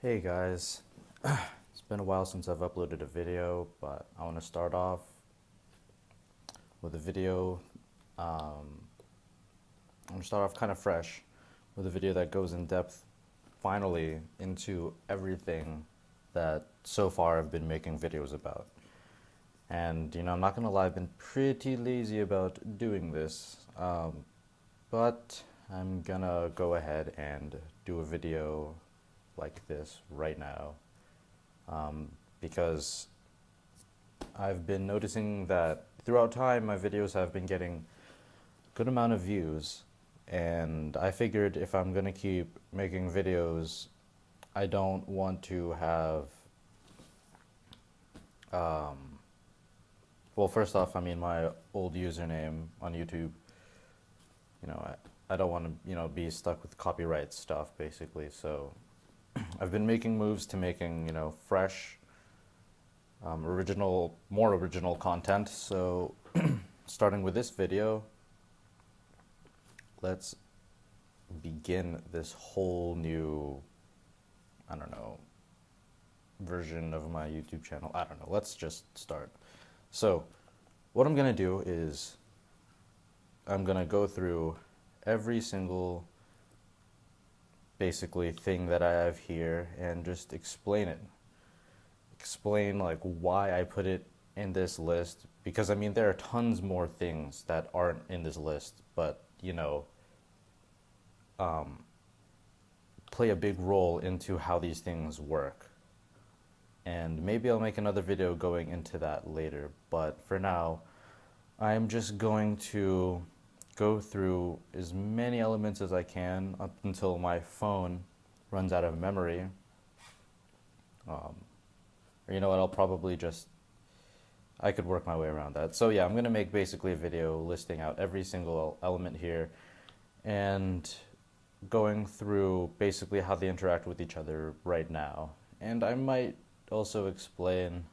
Hey guys, it's been a while since I've uploaded a video, but I want to start off with a video. I want to start off kind of fresh with a video that goes in depth, finally, into everything that so far I've been making videos about. And I'm not gonna lie, I've been pretty lazy about doing this, but I'm gonna go ahead and do a video like this right now. Because I've been noticing that throughout time my videos have been getting a good amount of views, and I figured if I'm gonna keep making videos, I don't want to have well, first off, I mean my old username on YouTube, I don't want to be stuck with copyright stuff basically. So I've been making moves to making fresh, more original content. So starting with this video, let's begin this whole new, I don't know, version of my YouTube channel. I don't know. Let's just start. So what I'm gonna do is I'm gonna go through every single basically thing that I have here and just explain it. Explain like why I put it in this list, because I mean there are tons more things that aren't in this list, but play a big role into how these things work. And maybe I'll make another video going into that later, but for now I'm just going to go through as many elements as I can up until my phone runs out of memory. Or you know what, I could work my way around that. So yeah, I'm gonna make basically a video listing out every single element here and going through basically how they interact with each other right now. And I might also explain,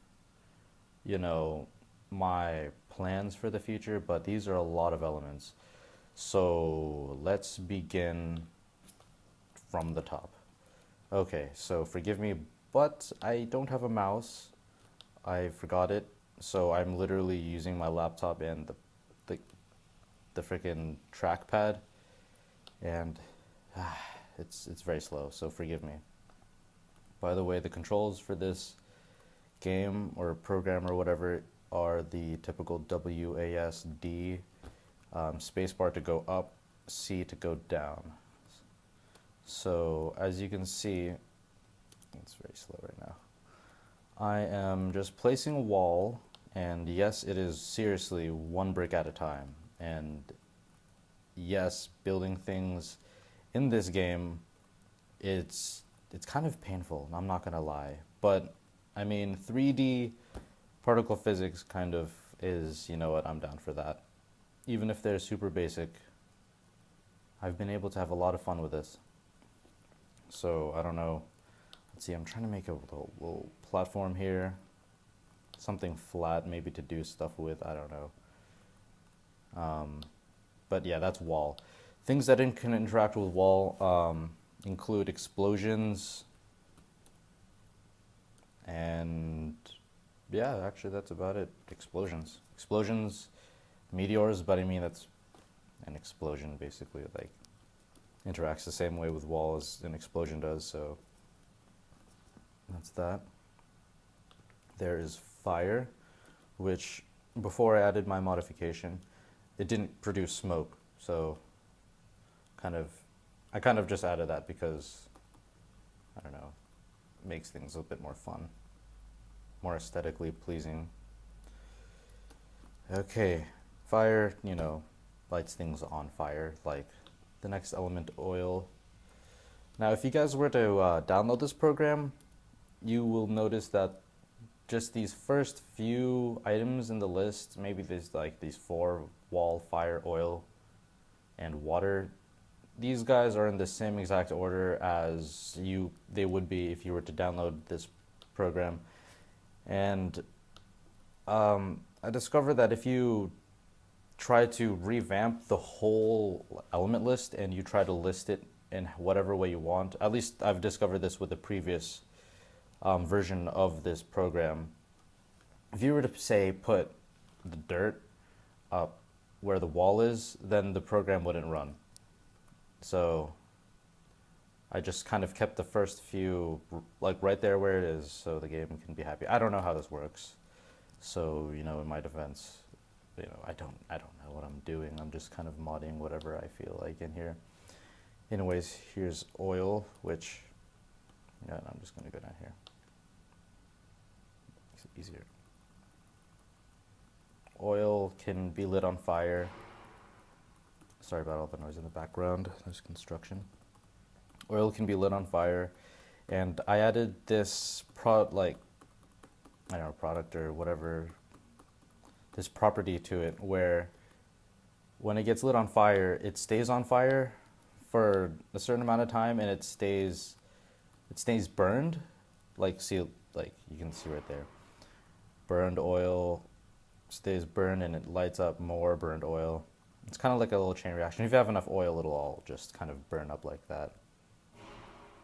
my plans for the future, but these are a lot of elements. So let's begin from the top. Okay, so forgive me, but I don't have a mouse. I forgot it, so I'm literally using my laptop and the freaking trackpad, and it's very slow, so forgive me. By the way, the controls for this game or program or whatever are the typical WASD, spacebar to go up, C to go down. So as you can see, it's very slow right now. I am just placing a wall, and yes, it is seriously one brick at a time. And yes, building things in this game, it's kind of painful, I'm not gonna lie. But I mean, 3D particle physics kind of is, you know what, I'm down for that. Even if they're super basic, I've been able to have a lot of fun with this. So I don't know, let's see, I'm trying to make a little platform here, something flat maybe to do stuff with, I don't know. But yeah, that's wall. Things that can interact with wall include explosions, and yeah, actually that's about it. Explosions, meteors, but I mean that's an explosion basically, like interacts the same way with wall as an explosion does, so that's that. There is fire, which before I added my modification, it didn't produce smoke, so I kind of just added that because, I don't know, it makes things a bit more fun, more aesthetically pleasing. Okay, fire, lights things on fire, like the next element, oil. Now, if you guys were to download this program, you will notice that just these first few items in the list, maybe there's like these 4, wall, fire, oil, and water. These guys are in the same exact order as they would be if you were to download this program. And I discovered that if you try to revamp the whole element list and you try to list it in whatever way you want. At least I've discovered this with the previous version of this program. If you were to say put the dirt up where the wall is, then the program wouldn't run. So I just kind of kept the first few like right there where it is, so the game can be happy. I don't know how this works, so in my defense, I don't know what I'm doing. I'm just kind of modding whatever I feel like in here. Anyways, here's oil, which I'm just gonna go down here. Makes it easier. Oil can be lit on fire. Sorry about all the noise in the background. There's construction. Oil can be lit on fire, and I added this product or whatever, this property to it where when it gets lit on fire, it stays on fire for a certain amount of time, and it stays burned. Like you can see right there, burned oil stays burned, and it lights up more burned oil. It's kind of like a little chain reaction. If you have enough oil, it'll all just kind of burn up like that.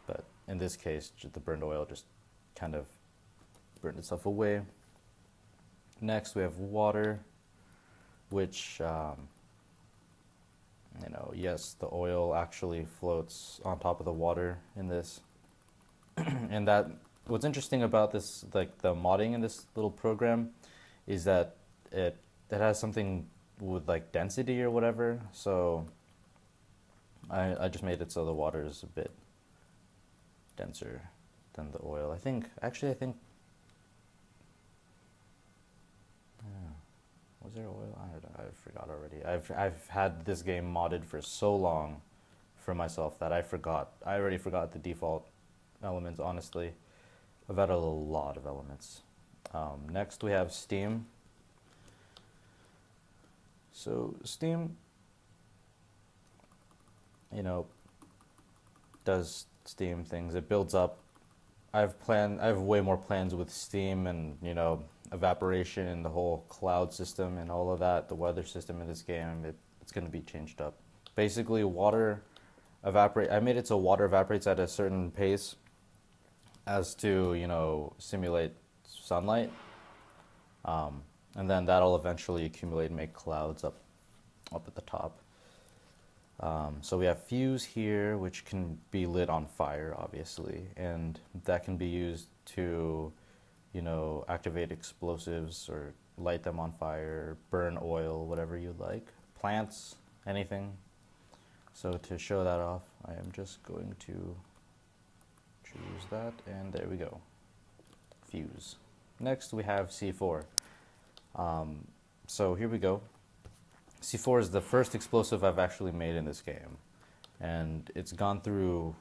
But in this case, the burned oil just kind of burned itself away. Next, we have water, which, yes, the oil actually floats on top of the water in this. And what's interesting about this, like the modding in this little program, is that it has something with like density or whatever. So I just made it so the water is a bit denser than the oil. I think was there oil? I forgot already. I've had this game modded for so long for myself that I already forgot the default elements, honestly. I've added a lot of elements. Next we have Steam. So Steam, does Steam things. It builds up. I have way more plans with Steam and, evaporation and the whole cloud system and all of that, the weather system in this game. It's going to be changed up. Basically, water I made it so water evaporates at a certain pace as to, simulate sunlight. And then that'll eventually accumulate and make clouds up at the top. So we have fuse here, which can be lit on fire, obviously, and that can be used to, activate explosives or light them on fire, burn oil, whatever you like, plants, anything. So to show that off, I am just going to choose that, and there we go, fuse. Next we have C4. So here we go. C4 is the first explosive I've actually made in this game, and it's gone through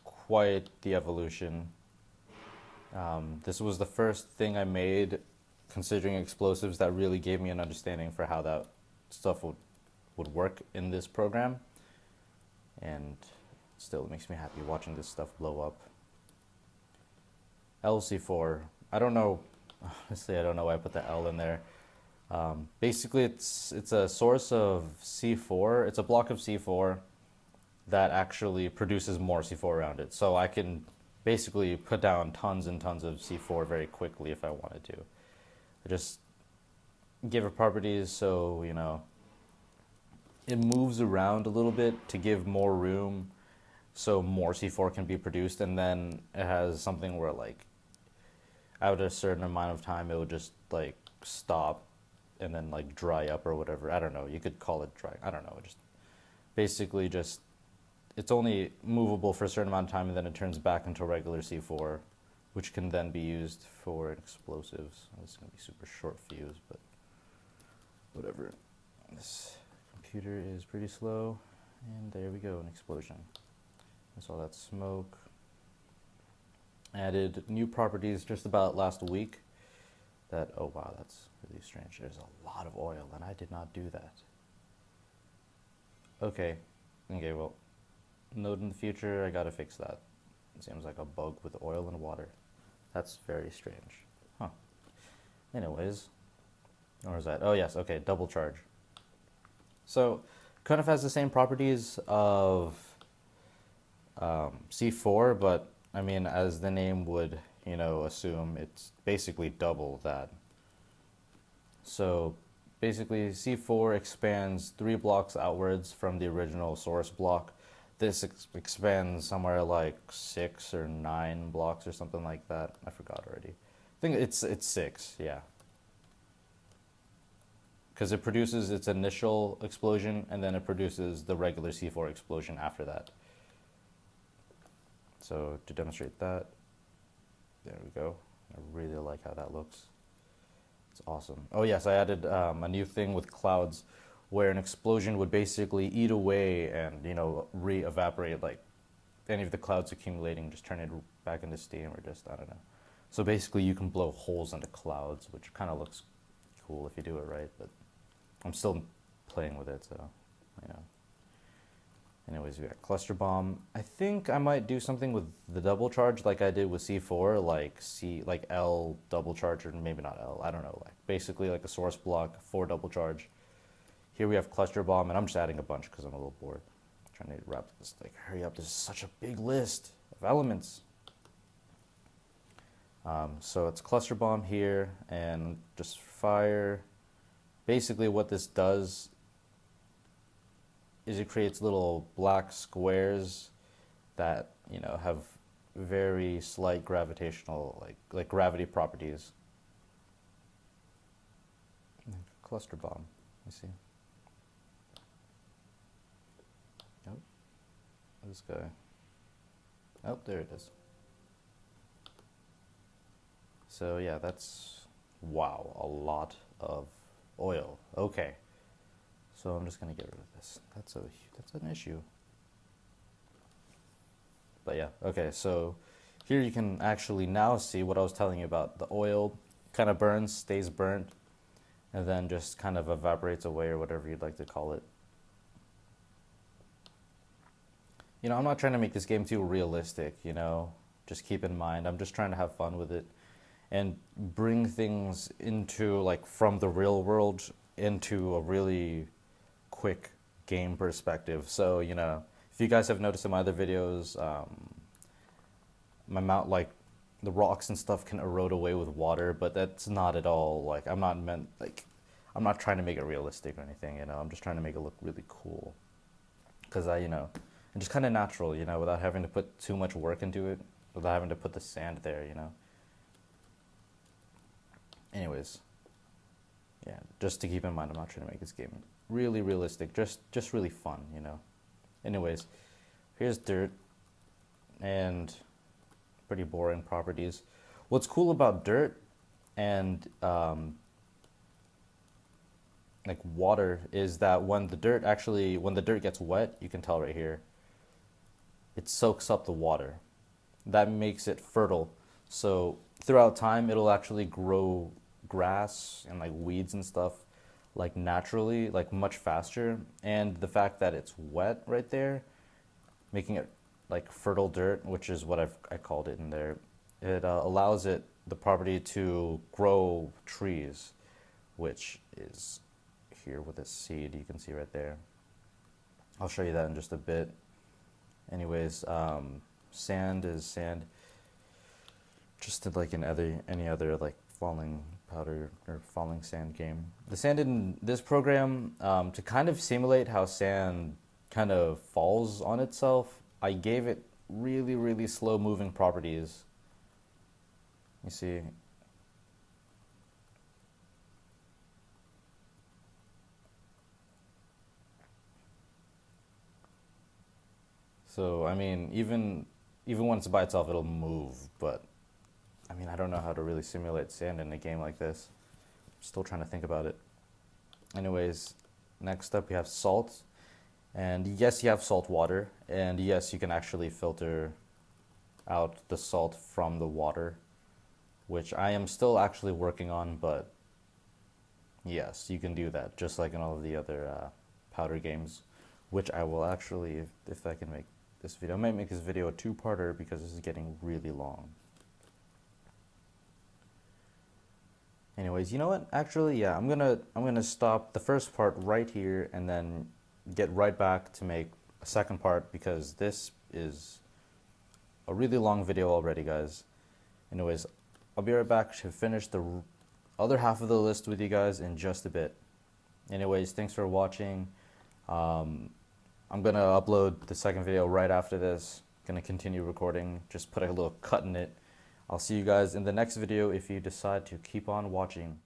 quite the evolution. This was the first thing I made considering explosives that really gave me an understanding for how that stuff would work in this program, and still it makes me happy watching this stuff blow up. LC4, I don't know, honestly I don't know why I put the L in there. Basically it's a source of C4. It's a block of C4 that actually produces more C4 around it. So I can basically put down tons and tons of C4 very quickly if I wanted to. I just give it properties so, it moves around a little bit to give more room so more C4 can be produced, and then it has something where like after a certain amount of time it will just like stop and then like dry up or whatever. I don't know, you could call it dry, I don't know, just basically just it's only movable for a certain amount of time and then it turns back into regular C4, which can then be used for explosives. This is going to be super short fuse, but whatever. This computer is pretty slow, and there we go, an explosion. I saw that smoke. Added new properties just about last week that, oh wow, that's really strange. There's a lot of oil, and I did not do that. Okay, well, note in the future, I gotta fix that. It seems like a bug with oil and water. That's very strange. Huh. Anyways, or is that? Oh yes, okay, double charge. So, kind of has the same properties of C4, but I mean, as the name would, assume, it's basically double that. So basically, C4 expands 3 blocks outwards from the original source block. This expands somewhere like 6 or 9 blocks or something like that. I forgot already. I think it's 6, yeah. Because it produces its initial explosion, and then it produces the regular C4 explosion after that. So to demonstrate that, there we go. I really like how that looks. It's awesome. Oh yes, I added a new thing with clouds where an explosion would basically eat away and, re-evaporate, like any of the clouds accumulating, just turn it back into steam, or just, I don't know. So basically you can blow holes into clouds, which kind of looks cool if you do it right, but I'm still playing with it, so, Anyways, we got cluster bomb. I think I might do something with the double charge like I did with C4, like L double charge, or maybe not L, I don't know, like basically like a source block, 4 double charge. Here we have cluster bomb, and I'm just adding a bunch because I'm a little bored. I'm trying to wrap this, hurry up, this is such a big list of elements. So it's cluster bomb here, and just fire. Basically what this does is it creates little black squares that, have very slight gravitational, like gravity properties. Cluster bomb, you see. Oh, this guy. Oh, there it is. So yeah, that's, wow, a lot of oil. Okay. So I'm just gonna get rid of this. That's an issue. But yeah, okay, so here you can actually now see what I was telling you about. The oil kind of burns, stays burnt, and then just kind of evaporates away, or whatever you'd like to call it. I'm not trying to make this game too realistic, just keep in mind, I'm just trying to have fun with it and bring things into, like, from the real world into a really quick game perspective. So, if you guys have noticed in my other videos, my mount, like, the rocks and stuff can erode away with water, but that's not at all, like, I'm not trying to make it realistic or anything, I'm just trying to make it look really cool. Because and just kind of natural, without having to put too much work into it, without having to put the sand there, Anyways, yeah, just to keep in mind, I'm not trying to make this game really realistic, just really fun, Anyways, here's dirt, and pretty boring properties. What's cool about dirt and like water is that when the dirt gets wet, you can tell right here, it soaks up the water. That makes it fertile. So throughout time, it'll actually grow grass and like weeds and stuff like naturally, like much faster. And the fact that it's wet right there, making it like fertile dirt, which is what I called it in there, it allows the property to grow trees, which is here with a seed, you can see right there. I'll show you that in just a bit. Anyways, sand is sand, just like in any other like falling powder or falling sand game. The sand in this program, to kind of simulate how sand kind of falls on itself, I gave it really, really slow moving properties. You see. So, I mean, even when it's by itself, it'll move, but I mean, I don't know how to really simulate sand in a game like this. I'm still trying to think about it. Anyways, next up we have salt. And yes, you have salt water, and yes, you can actually filter out the salt from the water, which I am still actually working on, but yes, you can do that, just like in all of the other powder games, which I will actually, if I can make this video, I might make this video a two-parter because this is getting really long. Anyways, you know what? Actually, yeah, I'm gonna stop the first part right here and then get right back to make a second part, because this is a really long video already, guys. Anyways, I'll be right back to finish the other half of the list with you guys in just a bit. Anyways, thanks for watching. I'm gonna upload the second video right after this. Gonna continue recording, just put a little cut in it. I'll see you guys in the next video if you decide to keep on watching.